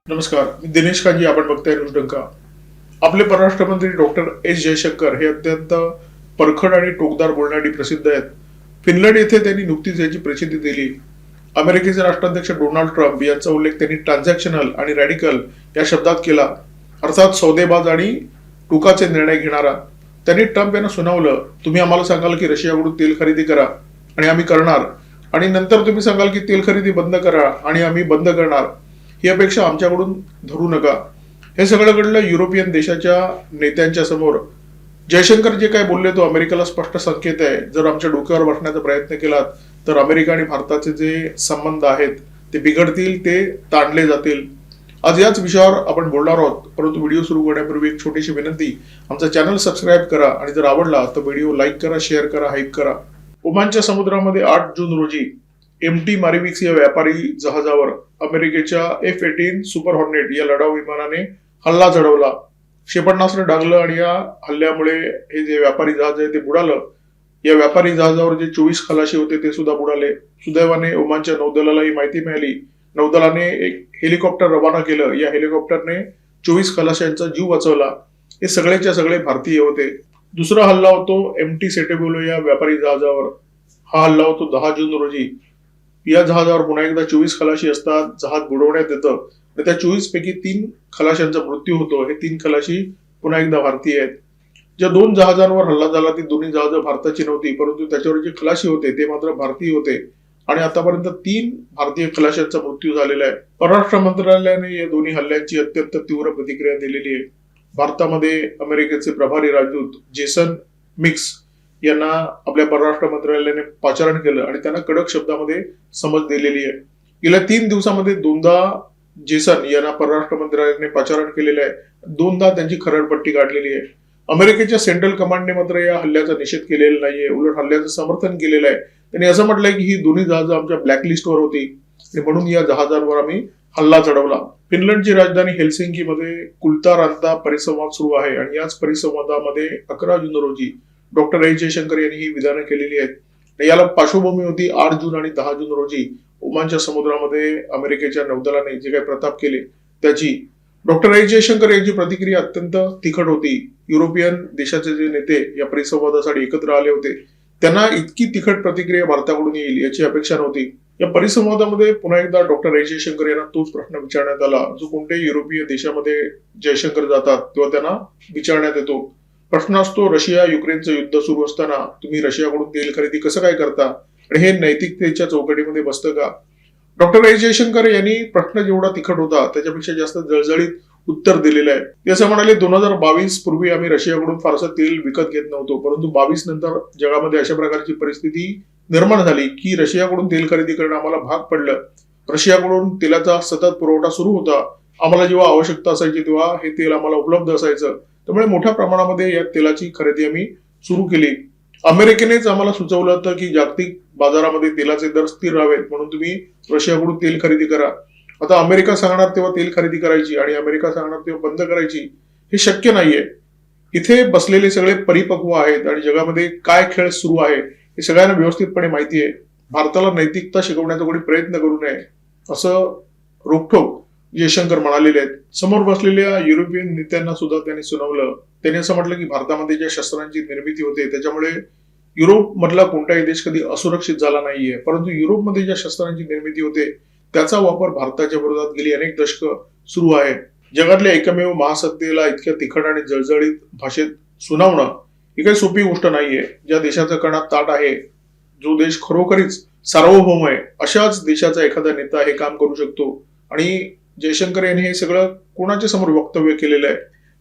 नमस्कार, मी दिनेश कांजी. आपण बघताय न्यूजडंका. आपले परराष्ट्र मंत्री डॉक्टर एस जयशंकर हे अत्यंत परखड आणि टोकदार बोलण्यासाठी प्रसिद्ध आहेत. फिनलंड येथे त्यांनी नुकतीच याची प्रसिद्धी दिली. अमेरिकेचे राष्ट्राध्यक्ष डोनाल्ड ट्रम्प यांचा उल्लेख त्यांनी ट्रान्झॅक्शनल आणि रॅडिकल या शब्दात केला, अर्थात सौदेबाज आणि टोकाचे निर्णय घेणारा. त्यांनी ट्रम्प यांना सुनावलं, तुम्ही आम्हाला सांगाल की रशियाकडून तेल खरेदी करा आणि आम्ही करणार, आणि नंतर तुम्ही सांगाल की तेल खरेदी बंद करा आणि आम्ही बंद करणार. ही अपेक्षा आमच्याकडून धरू नका. हे सगळं घडलं युरोपियन देशाच्या नेत्यांच्या समोर. जयशंकर जे काय बोलले तो अमेरिकेला स्पष्ट संकेत आहे. जर आमच्या डोक्यावर बसण्याचा प्रयत्न केलात तर अमेरिका आणि भारताचे जे संबंध आहेत ते बिघडतील, ते ताणले जातील. आज याच विषयावर आपण बोलणार आहोत. परंतु व्हिडिओ सुरू करण्यापूर्वी एक छोटीशी विनंती, आमचा चॅनल सबस्क्राईब करा आणि जर आवडला तर व्हिडिओ लाईक करा, शेअर करा, हाईप करा. ओमानच्या समुद्रामध्ये 8 जून रोजी MT मारिविक्स या व्यापारी जहाजावर अमेरिकेच्या F-18 सुपर हॉर्नेट या लढाऊ विमानाने हल्ला चढवला. क्षेपणास्त्र डागलं आणि या हल्ल्यामुळे हे जे व्यापारी जहाज आहे ते बुडालं. या व्यापारी जहाजावर जे 24 खलाशी होते ते सुद्धा बुडाले. सुदैवाने ओमानच्या नौदलाला ही माहिती मिळाली. नौदलाने एक हेलिकॉप्टर रवाना केलं. या हेलिकॉप्टरने 24 खलाशांचा जीव वाचवला. हे सगळेच्या सगळे भारतीय होते. दुसरा हल्ला होतो MT सेटेबुलो या व्यापारी जहाजावर. हा हल्ला होतो 10 जून रोजी. या जहाजावर पुन्हा एकदा 24 खलाशी असतात. जहाज बुडवण्यात येतं आणि त्या 24 पैकी 3 खलाशांचा मृत्यू होतो. हे 3 खलाशी पुन्हा एकदा भारतीय आहेत. ज्या 2 जहाजांवर हल्ला झाला ती दोन्ही जहाजं भारताची नव्हती, परंतु त्याच्यावर जे खलाशी होते ते मात्र भारतीय होते आणि आतापर्यंत 3 भारतीय खलाशांचा मृत्यू झालेला आहे. परराष्ट्र मंत्रालयाने या दोन्ही हल्ल्यांची अत्यंत तीव्र प्रतिक्रिया दिलेली आहे. भारतामध्ये अमेरिकेचे प्रभारी राजदूत जेसन मिक्स यांना आपल्या परराष्ट्र मंत्रालयाने पाचारण केलं आणि त्यांना कडक शब्दामध्ये समज दिलेली आहे. गेल्या 3 दिवसामध्ये 2दा जेसन यांना परराष्ट्र मंत्रालयाने पाचारण केलेलं आहे. 2दा त्यांची खरडपट्टी काढलेली आहे. अमेरिकेच्या सेंट्रल कमांडने मात्र या हल्ल्याचा निषेध केलेला नाहीये, उलट हल्ल्याचं समर्थन केलेलं आहे. त्यांनी असं म्हटलंय की ही दोन्ही जहाजं आमच्या ब्लॅकलिस्टवर होती आणि म्हणून या जहाजांवर आम्ही हल्ला चढवला. फिनलंडची राजधानी हेल्सिंकी मध्ये कुल्तारांता परिसंवाद सुरू आहे आणि याच परिसंवादामध्ये 11 जून रोजी डॉक्टर एस जयशंकर यांनी ही विधानं केलेली आहेत. याला पार्श्वभूमी होती 8 जून आणि 10 जून रोजी ओमानच्या समुद्रामध्ये अमेरिकेच्या नौदलाने जे काही प्रताप केले त्याची. डॉक्टर एस जयशंकर यांची प्रतिक्रिया अत्यंत तिखट होती. युरोपियन देशाचे जे नेते या परिसंवादासाठी एकत्र आले होते त्यांना इतकी तिखट प्रतिक्रिया भारताकडून येईल याची अपेक्षा नव्हती. या परिसंवादामध्ये पुन्हा एकदा डॉक्टर एस जयशंकर यांना तोच प्रश्न विचारण्यात आला जो कोणत्याही युरोपीय देशामध्ये जयशंकर जातात तेव्हा त्यांना विचारण्यात येतो. प्रश्न असतो, रशिया युक्रेनचं युद्ध सुरू असताना तुम्ही रशियाकडून तेल खरेदी कसं काय करता आणि हे नैतिकतेच्या चौकटीमध्ये बसतं का? डॉक्टर एस जयशंकर यांनी प्रश्न जेवढा तिखट होता त्याच्यापेक्षा जास्त जळजळीत उत्तर दिलेलं आहे. ते असं म्हणाले, 2022 पूर्वी आम्ही रशियाकडून फारसं तेल विकत घेत नव्हतो, परंतु 22 नंतर जगामध्ये अशा प्रकारची परिस्थिती निर्माण झाली की रशियाकडून तेल खरेदी करणं आम्हाला भाग पडलं. रशियाकडून तेलाचा सतत पुरवठा सुरू होता. आम्हाला जेव्हा आवश्यकता असायची तेव्हा हे तेल आम्हाला उपलब्ध असायचं. त्यामुळे मोठ्या प्रमाणामध्ये या तेलाची खरेदी आम्ही सुरू केली. अमेरिकेनेच आम्हाला सुचवलं होतं की जागतिक बाजारामध्ये तेलाचे दर स्थिर राहावेत म्हणून तुम्ही रशियाकडून तेल खरेदी करा. आता अमेरिका सांगणार तेव्हा तेल खरेदी करायची आणि अमेरिका सांगणार तेव्हा बंद करायची, हे शक्य नाहीये. इथे बसलेले सगळे परिपक्व आहेत आणि जगामध्ये काय खेळ सुरू आहे हे सगळ्यांना व्यवस्थितपणे माहिती आहे. भारताला नैतिकता शिकवण्याचा कोणी प्रयत्न करू नये असं रोखठोक जयशंकर म्हणालेले आहेत. समोर बसलेल्या युरोपियन नेत्यांना सुद्धा त्यांनी सुनावलं. त्यांनी असं म्हटलं की भारतामध्ये ज्या शस्त्रांची निर्मिती होते त्याच्यामुळे युरोप मधला कोणताही देश कधी असुरक्षित झाला नाहीये, परंतु युरोपमध्ये ज्या शस्त्रांची निर्मिती होते त्याचा वापर भारताच्या विरोधात गेली अनेक दशकं सुरू आहे. जगातल्या एकमेव महासत्तेला इतक्या तिखट आणि जळजळीत भाषेत सुनावणं ही काही सोपी गोष्ट नाहीये. ज्या देशाचा कणात ताट आहे, जो देश खरोखरीच सार्वभौम आहे, अशाच देशाचा एखादा नेता हे काम करू शकतो. आणि जयशंकर यांनी हे सगळं कोणाच्या समोर वक्तव्य केलेलं आहे?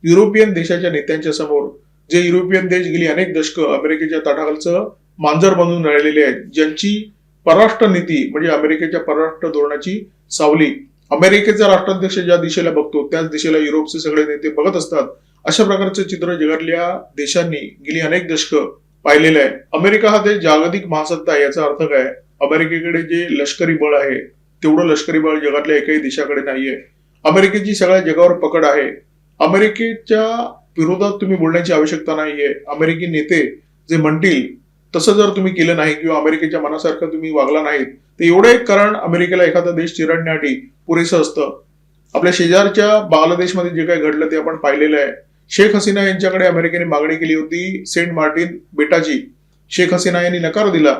युरोपियन देशाच्या नेत्यांच्या समोर. जे युरोपियन देश गेली अनेक दशकं अमेरिकेच्या ताटाखालचं मांजर बनून राहिलेले आहेत, ज्यांची परराष्ट्र नीती म्हणजे अमेरिकेच्या परराष्ट्र धोरणाची सावली. अमेरिकेचा राष्ट्राध्यक्ष ज्या दिशेला बघतो त्याच दिशेला युरोपचे सगळे नेते बघत असतात. अशा प्रकारचे चित्र जगातल्या देशांनी गेली अनेक दशकं पाहिलेलं आहे. अमेरिका हा देश जागतिक महासत्ता आहे याचा अर्थ काय? अमेरिकेकडे जे लष्करी बळ आहे तेवढं लष्करी बळ जगातल्या एकही देशाकडे नाहीये. अमेरिकेची सगळ्या जगावर पकड आहे. अमेरिकेच्या विरोधात तुम्ही बोलण्याची आवश्यकता नाहीये. अमेरिकी नेते जे म्हणतील तसं जर तुम्ही केलं नाही किंवा अमेरिकेच्या मनासारखं तुम्ही वागला नाहीत तर एवढं एक कारण अमेरिकेला एखादा देश चिरडण्यासाठी पुरेसं असतं. आपल्या शेजारच्या बांगलादेशमध्ये जे काही घडलं ते आपण पाहिलेलं आहे. शेख हसीना यांच्याकडे अमेरिकेने मागणी केली होती सेंट मार्टिन बेटाची. शेख हसीना यांनी नकार दिला.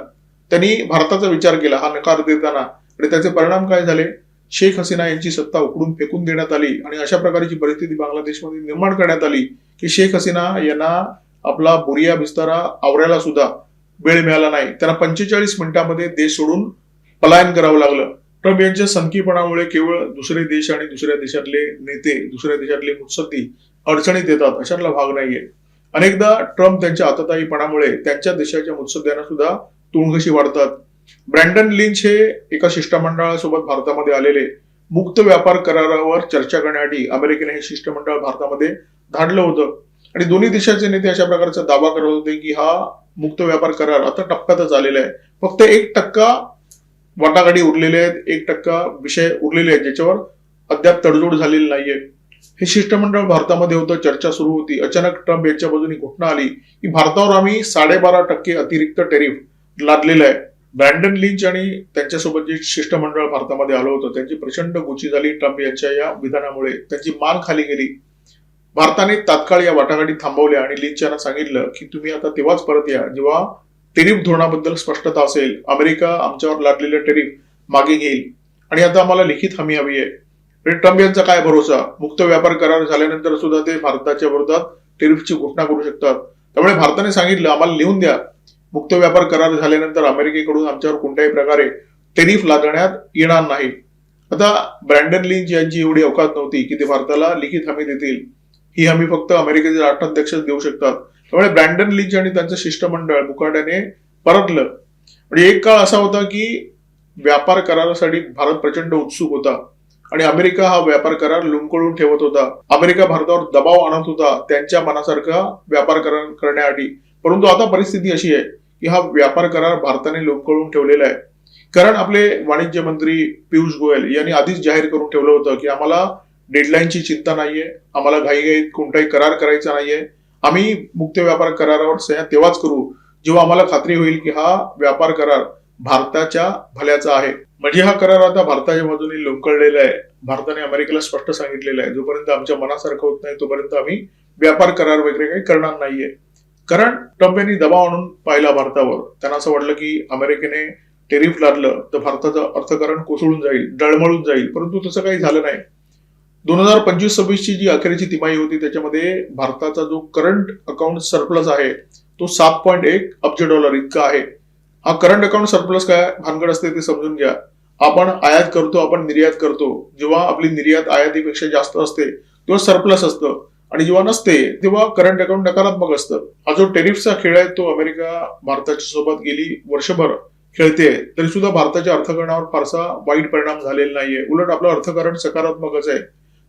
त्यांनी भारताचा विचार केला हा नकार देताना, आणि त्याचे परिणाम काय झाले? शेख हसीना यांची सत्ता उकडून फेकून देण्यात आली आणि अशा प्रकारची परिस्थिती बांगलादेशमध्ये निर्माण करण्यात आली की शेख हसीना यांना आपला बुरिया बिस्तारा आवरायला सुद्धा वेळ मिळाला नाही. त्यांना 45 मिनिटांमध्ये देश सोडून पलायन करावं लागलं. ट्रम्प यांच्या सनकीपणामुळे केवळ दुसरे देश आणि दुसऱ्या देशातले नेते, दुसऱ्या देशातले मुत्सद्दी अडचणीत येतात अशातला भाग नाहीये. अनेकदा ट्रम्प त्यांच्या आतताईपणामुळे त्यांच्या देशाच्या मुत्सद्द्यांना सुद्धा तुणघशी वाढतात. ब्रँडन लिंच हे एका शिष्टमंडळासोबत भारतामध्ये आलेले. मुक्त व्यापार करारावर चर्चा करण्यासाठी अमेरिकेने हे शिष्टमंडळ भारतामध्ये धाडलं होतं आणि दोन्ही देशाचे नेते अशा प्रकारचा दावा करत होते की हा मुक्त व्यापार करार आता टप्प्यातच आलेला आहे. फक्त 1% वाटाघाटी उरलेले आहेत, 1% विषय उरलेले आहेत ज्याच्यावर अद्याप तडजोड झालेली नाहीये. हे शिष्टमंडळ भारतामध्ये होतं, चर्चा सुरू होती. अचानक ट्रम्प यांच्या बाजूने घोषणा आली की भारतावर आम्ही 12.5% अतिरिक्त टेरिफ लादलेलं आहे. ब्रँडन लिंच आणि त्यांच्यासोबत जे शिष्टमंडळ भारतामध्ये आलं होतं त्यांची प्रचंड गोची झाली. ट्रम्प यांच्या या विधानामुळे त्यांची मान खाली गेली. भारताने तात्काळ या वाटाघाटी थांबवल्या आणि लिंच यांना सांगितलं की तुम्ही आता तेव्हाच परत या जेव्हा टेरिफ धोरणाबद्दल स्पष्टता असेल. अमेरिका आमच्यावर लादलेले टेरिफ मागे घेईल आणि आता आम्हाला लिखित हमी हवी आहे. ट्रम्प यांचा काय भरोसा? मुक्त व्यापार करार झाल्यानंतर सुद्धा ते भारताच्या विरोधात टेरिफची घोषणा करू शकतात. त्यामुळे भारताने सांगितलं आम्हाला लिहून द्या, मुक्त व्यापार करार झाल्यानंतर अमेरिकेकडून आमच्यावर कोणत्याही प्रकारे टेरिफ लादण्यात येणार नाही. आता ब्रँडन लिंच यांची एवढी अवकात नव्हती की ते भारताला लिखित हमी देतील. ही हमी फक्त अमेरिकेचे राष्ट्राध्यक्षच देऊ शकतात. त्यामुळे ब्रँडन लिंच आणि त्यांचं शिष्टमंडळ मुकाट्याने परतलं. म्हणजे एक काळ असा होता की व्यापार करारासाठी भारत प्रचंड उत्सुक होता आणि अमेरिका हा व्यापार करार लुंकळून ठेवत होता. अमेरिका भारतावर दबाव आणत होता त्यांच्या मनासारखा व्यापार करार करण्यासाठी. परंतु आता परिस्थिती अशी आहे की हा व्यापार करार भारताने लुंकळून ठेवलेला आहे. कारण आपले वाणिज्य मंत्री पियुष गोयल यांनी आधीच जाहीर करून ठेवलं होतं की आम्हाला डेडलाईनची चिंता नाहीये, आम्हाला घाईघाईत कोणताही करार करायचा नाहीये. आम्ही मुक्त व्यापार करारावर सह्या तेव्हाच करू जेव्हा आम्हाला खात्री होईल की हा व्यापार करार भारताच्या भल्याचा आहे. म्हणजे हा करार आता भारताच्या बाजूने लोंकळलेला आहे. भारताने अमेरिकेला स्पष्ट सांगितलेलं आहे जोपर्यंत आमच्या मनासारखं होत नाही तोपर्यंत आम्ही व्यापार करार वगैरे काही करणार नाहीये. कारण ट्रम्प यांनी दबाव आणून पाहिला भारतावर. त्यांना असं वाटलं की अमेरिकेने टेरिफ लादलं तर भारताचं अर्थकारण कोसळून जाईल, डळमळून जाईल. परंतु तसं काही झालं नाही. 2025-26 ची जी अखेरची तिमाही होती त्याच्यामध्ये भारताचा जो करंट अकाउंट सरप्लस आहे तो $7.1 अब्ज इतका आहे. हा करंट अकाउंट सरप्लस काय भानगड असते ते समजून घ्या. आपण आयात करतो, आपण निर्यात करतो. जेव्हा आपली निर्यात आयातीपेक्षा जास्त असते तेव्हा सरप्लस असतं आणि जेव्हा नसते तेव्हा करंट अकाउंट नकारात्मक असतं. हा जो टेरिफचा खेळ आहे तो अमेरिका भारताच्या सोबत गेली वर्षभर खेळते, तरी सुद्धा भारताच्या अर्थकारणावर फारसा वाईट परिणाम झालेला नाहीये. उलट आपलं अर्थकारण सकारात्मकच आहे.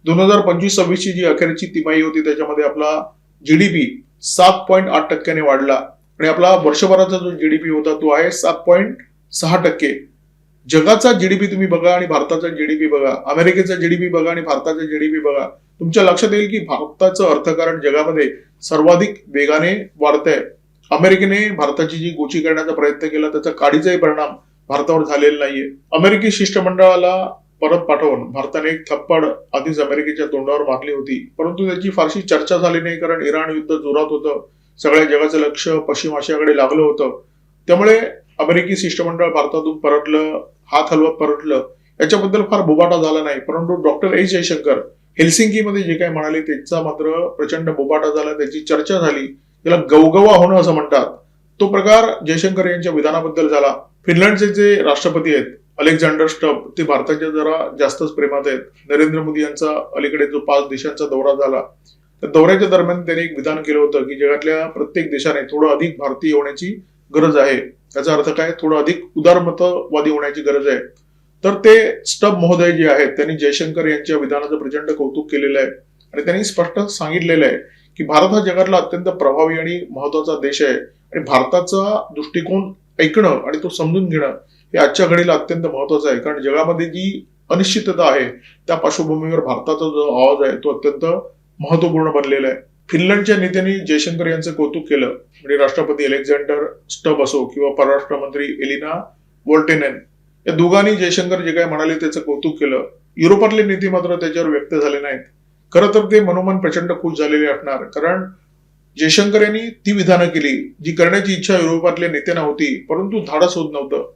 2025-26 ची जी अखेरची तिमाही होती त्याच्यामध्ये आपला जीडीपी 7.8% वाढला आणि आपला वर्षभराचा जो जीडीपी होता तो आहे 7.6%. जगाचा जीडीपी तुम्ही बघा आणि भारताचा जीडीपी बघा, अमेरिकेचा जीडीपी बघा आणि भारताचा जीडीपी बघा, तुमच्या लक्षात येईल की भारताचं अर्थकारण जगामध्ये सर्वाधिक वेगाने वाढतंय. अमेरिकेने भारताची जी गोची करण्याचा प्रयत्न केला त्याचा काडीचाही परिणाम भारतावर झालेला नाहीये. अमेरिकी शिष्टमंडळाला परत पाठवून भारताने एक थप्पड आधीच अमेरिकेच्या तोंडावर मारली होती, परंतु त्याची फारशी चर्चा झाली नाही कारण इराण युद्ध जोरात होतं. सगळ्या जगाचं लक्ष पश्चिम आशियाकडे लागलं होतं. त्यामुळे अमेरिकी शिष्टमंडळ भारतातून परतलं, हात हलवत परतलं. याच्याबद्दल फार बोबाटा झाला नाही. परंतु डॉक्टर एस जयशंकर हेल्सिंकीमध्ये जे काही म्हणाले त्याचा मात्र प्रचंड बोबाटा झाला, त्याची चर्चा झाली. त्याला गवगवा होणं असं म्हणतात. तो प्रकार जयशंकर यांच्या विधानाबद्दल झाला. फिनलंडचे जे राष्ट्रपती आहेत अलेक्झांडर स्टब ते भारताच्या जरा जास्तच प्रेमात आहेत. नरेंद्र मोदी यांचा अलीकडे जो 5 देशांचा दौरा झाला त्या दौऱ्याच्या दरम्यान त्यांनी एक विधान केलं होतं की जगातल्या प्रत्येक देशाने थोडं अधिक भारतीय होण्याची गरज आहे. त्याचा अर्थ काय? थोडं अधिक उदारमतवादी होण्याची गरज आहे. तर ते स्टब महोदय जे आहेत त्यांनी जयशंकर यांच्या विधानाचं प्रचंड कौतुक केलेलं आहे आणि त्यांनी स्पष्ट सांगितलेलं आहे की भारत हा जगातला अत्यंत प्रभावी आणि महत्वाचा देश आहे आणि भारताचा दृष्टिकोन ऐकणं आणि तो समजून घेणं हे आजच्या घडीला अत्यंत महत्वाचं आहे. कारण जगामध्ये जी अनिश्चितता आहे त्या पार्श्वभूमीवर भारताचा जो आवाज आहे तो अत्यंत महत्वपूर्ण बनलेला आहे. फिनलंडच्या नेत्यांनी जयशंकर यांचं कौतुक केलं. म्हणजे राष्ट्रपती अलेक्झांडर स्टब असो किंवा परराष्ट्र मंत्री एलिना वॉल्टेनेन या दोघांनी जयशंकर जे काही म्हणाले त्याचं कौतुक केलं. युरोपातले नेते मात्र त्याच्यावर व्यक्त झाले नाहीत. खरं तर ते मनोमन प्रचंड खुश झालेले असणार, कारण जयशंकर यांनी ती विधानं केली जी करण्याची इच्छा युरोपातल्या नेत्यांना होती, परंतु धाडस होत नव्हतं.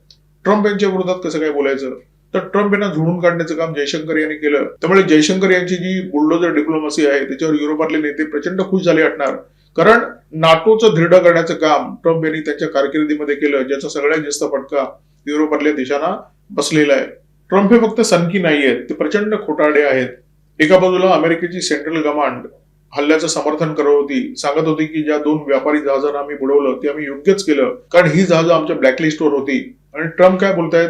ट्रम्प यांच्या विरोधात कसं काय बोलायचं, तर ट्रम्प यांना झोडून काढण्याचं काम जयशंकर यांनी केलं. त्यामुळे जयशंकर यांची जी बुलडोजर डिप्लोमसी आहे त्याच्यावर युरोपातले नेते प्रचंड खुश झाले असणार, कारण नाटोचं दृढ करण्याचं काम ट्रम्प यांनी त्यांच्या कारकिर्दीमध्ये केलं, ज्याचा सगळ्यात जास्त फटका युरोपातल्या देशांना बसलेला आहे. ट्रम्प हे फक्त सनकी नाहीयेत, ते प्रचंड खोटारडे आहेत. एका बाजूला अमेरिकेची सेंट्रल कमांड हल्ल्याचं समर्थन करत होती, सांगत होती की ज्या 2 व्यापारी जहाजांना आम्ही बुडवलं ते आम्ही योग्यच केलं, कारण ही जहाजं आमच्या ब्लॅकलिस्टवर होती. आणि ट्रम्प काय बोलतायत,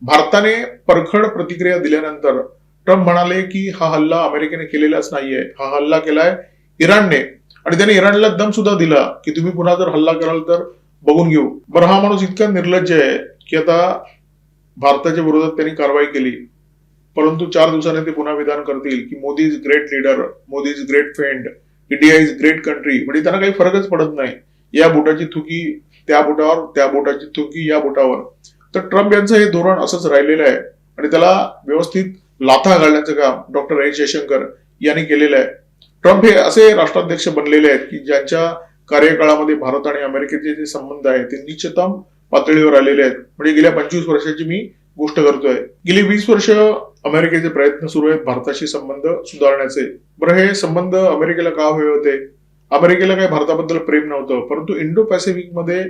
भारताने परखड प्रतिक्रिया दिल्यानंतर ट्रम्प म्हणाले की हा हल्ला अमेरिकेने केलेलाच नाहीये, हा हल्ला केलाय इराणने, आणि त्याने इराणला दम सुद्धा दिला की तुम्ही पुन्हा जर हल्ला कराल तर बघून घेऊ. बरं, हा माणूस इतका निर्लज्ज आहे की आता भारताच्या विरोधात त्यांनी कारवाई केली, परंतु 4 दिवसांनी ते पुन्हा विधान करतील की Modi is great leader, Modi is great friend, India is great country. म्हणजे त्यांना काही फरकच पडत नाही, या बोटाची थुकी त्या बोटावर, त्या बोटाची थुकी या बोटावर. तर ट्रम्प यांचं हे धोरण असंच राहिलेलं आहे आणि त्याला व्यवस्थित लाथा घालण्याचं काम डॉक्टर एस जयशंकर यांनी केलेलं आहे. ट्रम्प हे असे राष्ट्राध्यक्ष बनलेले आहेत की ज्यांच्या कार्यकाळामध्ये भारत आणि अमेरिकेचे जे संबंध आहेत ते निश्चितम पातळीवर आलेले आहेत. म्हणजे गेल्या 25 वर्षाची मी गोष्ट करतोय. गेली 20 वर्ष अमेरिकेचे प्रयत्न सुरू आहेत भारताशी संबंध सुधारण्याचे. बरं, हे संबंध अमेरिकेला का हवे होते? अमेरिकेला काही भारताबद्दल प्रेम नव्हतं, परंतु इंडो पॅसिफिक मध्ये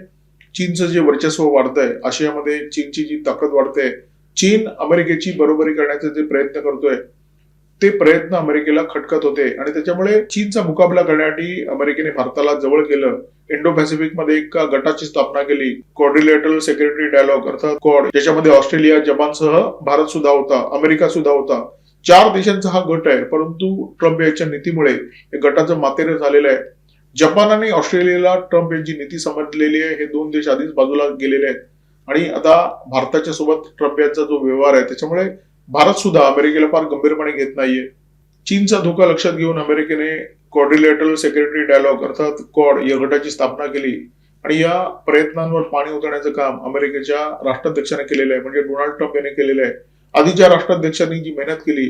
चीनचं जे वर्चस्व वाढतंय, आशियामध्ये चीनची जी ताकद वाढते, चीन अमेरिकेची बरोबरी करण्याचे जे प्रयत्न करतोय ते प्रयत्न अमेरिकेला खटकत होते आणि त्याच्यामुळे चीनचा मुकाबला करण्यासाठी अमेरिकेने भारताला जवळ केलं. इंडो पॅसिफिक मध्ये एका गटाची स्थापना केली, क्वाड्रिलॅटरल सेक्युरिटी डायलॉग अर्थात क्वाड, ज्याच्यामध्ये ऑस्ट्रेलिया, जपानसह भारत सुद्धा होता, अमेरिका सुद्धा होता. 4 देशांचा हा गट आहे, परंतु ट्रम्प यांच्या नीतीमुळे या गटाचं मातेरं झालेलं आहे. जपान आणि ऑस्ट्रेलियाला ट्रम्प यांची नीती समजलेली आहे, हे 2 देश आधीच बाजूला गेलेले आहेत आणि आता भारताच्या सोबत ट्रम्प यांचा जो व्यवहार आहे त्याच्यामुळे भारत सुद्धा अमेरिकेला फार गंभीरपणे घेत नाहीये. चीनचा धोका लक्षात घेऊन अमेरिकेने क्वाड्रिलॅटरल सेक्युरिटी डायलॉग अर्थात क्वाड या गटाची स्थापना केली आणि या प्रयत्नांवर पाणी उतरण्याचं काम अमेरिकेच्या राष्ट्राध्यक्षाने केलेलं आहे, म्हणजे डोनाल्ड ट्रम्प यांनी केलेलं आहे. आधीच्या राष्ट्राध्यक्षांनी जी मेहनत केली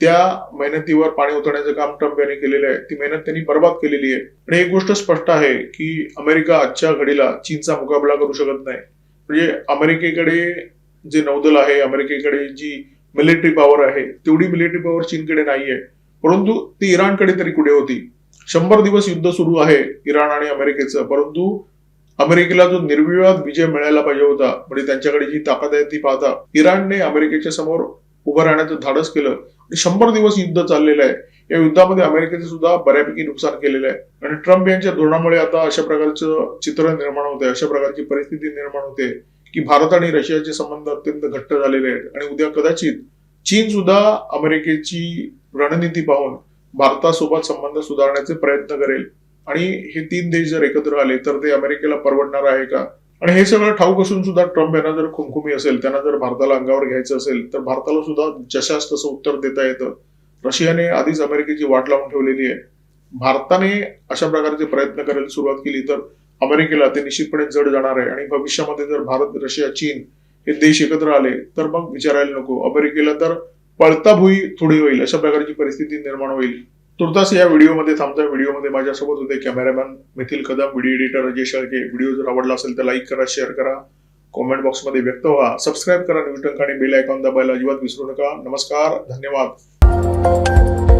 त्या मेहनतीवर पाणी उतरण्याचं काम ट्रम्प यांनी केलेलं आहे. ती मेहनत त्यांनी बर्बाद केलेली आहे आणि एक गोष्ट स्पष्ट आहे की अमेरिका आजच्या घडीला चीनचा मुकाबला करू शकत नाही. म्हणजे अमेरिकेकडे जे नौदल आहे, अमेरिकेकडे जी मिलिटरी पॉवर आहे, तेवढी मिलिटरी पॉवर चीनकडे नाहीये, परंतु ती इराणकडे तरी कुठे होती. 100 दिवस युद्ध सुरू आहे इराण आणि अमेरिकेचं, परंतु अमेरिकेला जो निर्विवाद विजय मिळायला पाहिजे होता, म्हणजे त्यांच्याकडे जी ताकद आहे ती पाहता इराणने अमेरिकेच्या समोर उभं राहण्याचं धाडस केलं. 100 दिवस युद्ध चाललेलं आहे. या युद्धामध्ये अमेरिकेचं सुद्धा बऱ्यापैकी नुकसान केलेलं आहे आणि ट्रम्प यांच्या धोरणामुळे आता अशा प्रकारचं चित्र निर्माण होते, अशा प्रकारची परिस्थिती निर्माण होते की भारत आणि रशियाचे संबंध अत्यंत घट्ट झालेले आहेत आणि उद्या कदाचित चीन सुद्धा अमेरिकेची रणनीती पाहून भारतासोबत संबंध सुधारण्याचे प्रयत्न करेल आणि हे 3 देश जर एकत्र आले तर ते अमेरिकेला परवडणार आहे का? आणि हे सगळं ठाऊक असून सुद्धा ट्रम्प यांना जर खुमखुमी असेल, त्यांना जर भारताला अंगावर घ्यायचं असेल तर भारताला सुद्धा जशास तसं उत्तर देता येतं. रशियाने आधीच अमेरिकेची वाट लावून ठेवलेली आहे. भारताने अशा प्रकारचे प्रयत्न करायला सुरुवात केली तर अमेरिकेला ते निश्चितपणे जड जाणार आहे आणि भविष्यामध्ये जर भारत, रशिया, चीन हे देश एकत्र आले तर मग विचारायला नको, अमेरिकेला तर पळता भुई थोडी होईल, अशा प्रकारची परिस्थिती निर्माण होईल. तुर्तास या व्हिडिओमध्ये थांबता. व्हिडिओमध्ये माझ्यासोबत होते cameraman methyl Kadam, video editor Ajay Shelke. Video जर आवडला असेल तर लाईक करा, शेअर करा, कॉमेंट बॉक्समध्ये व्यक्त व्हा, सबस्क्राईब करा, नवीन आणि बेल आयकॉन दाबायला अजिबात विसरू नका. नमस्कार, धन्यवाद.